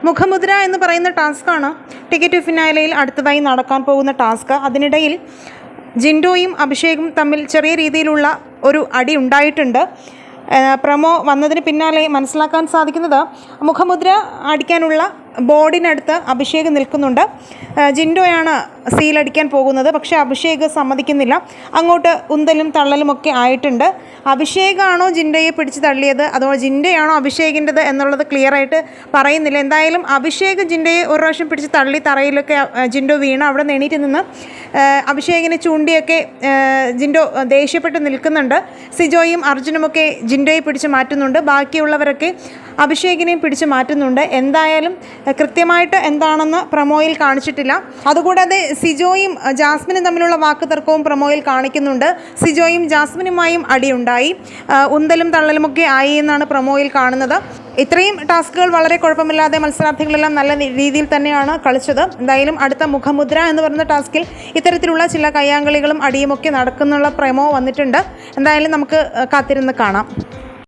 മുഖമുദ്ര എന്ന് പറയുന്ന ടാസ്ക്കാണ് ടിക്കറ്റ് ടു ഫിനാലയിൽ അടുത്തതായി നടക്കാൻ പോകുന്ന ടാസ്ക്. അതിനിടയിൽ ജിൻഡോയും അഭിഷേകും തമ്മിൽ ചെറിയ രീതിയിലുള്ള ഒരു അടി ഉണ്ടായിട്ടുണ്ട്. പ്രമോ വന്നതിന് പിന്നാലെ മനസ്സിലാക്കാൻ സാധിക്കുന്നത് മുഖമുദ്ര അടിക്കാനുള്ള ബോർഡിനടുത്ത് അഭിഷേക് നിൽക്കുന്നുണ്ട്. ജിൻഡോയാണ് സീലടിക്കാൻ പോകുന്നത്. പക്ഷേ അഭിഷേക് സമ്മതിക്കുന്നില്ല. അങ്ങോട്ട് ഉന്തലും തള്ളലുമൊക്കെ ആയിട്ടുണ്ട്. അഭിഷേകാണോ ജിൻഡോയെ പിടിച്ച് തള്ളിയത് അതോ ജിൻഡയാണോ അഭിഷേകിൻ്റെത് എന്നുള്ളത് ക്ലിയറായിട്ട് പറയുന്നില്ല. എന്തായാലും അഭിഷേക് ജിൻഡയെ ഒരു പ്രാവശ്യം പിടിച്ച് തള്ളി തറയിലൊക്കെ ജിൻഡോ വീണ് അവിടെ എണീറ്റ് നിന്ന് അഭിഷേകിനെ ചൂണ്ടിയൊക്കെ ജിൻഡോ ദേഷ്യപ്പെട്ട് നിൽക്കുന്നുണ്ട്. സിജോയും അർജുനുമൊക്കെ ജിൻഡോയെ പിടിച്ച് മാറ്റുന്നുണ്ട്. ബാക്കിയുള്ളവരൊക്കെ അഭിഷേകിനെയും പിടിച്ച് മാറ്റുന്നുണ്ട്. എന്തായാലും കൃത്യമായിട്ട് എന്താണെന്ന് പ്രമോയിൽ കാണിച്ചിട്ടില്ല. അതുകൂടാതെ സിജോയും ജാസ്മിനും തമ്മിലുള്ള വാക്ക് തർക്കവും പ്രമോയിൽ കാണിക്കുന്നുണ്ട്. സിജോയും ജാസ്മിനുമായും അടിയുണ്ടായി, ഉന്തലും തള്ളലുമൊക്കെ ആയി എന്നാണ് പ്രമോയിൽ കാണുന്നത്. ഇത്രയും ടാസ്കുകൾ വളരെ കുഴപ്പമില്ലാതെ മത്സരാർത്ഥികളെല്ലാം നല്ല രീതിയിൽ തന്നെയാണ് കളിച്ചത്. എന്തായാലും അടുത്ത മുഖമുദ്ര എന്ന് പറയുന്ന ടാസ്കിൽ ഇത്തരത്തിലുള്ള ചില കയ്യാങ്കളികളും അടിയുമൊക്കെ നടക്കുന്നുള്ള പ്രമോ വന്നിട്ടുണ്ട്. എന്തായാലും നമുക്ക് കാത്തിരുന്ന് കാണാം.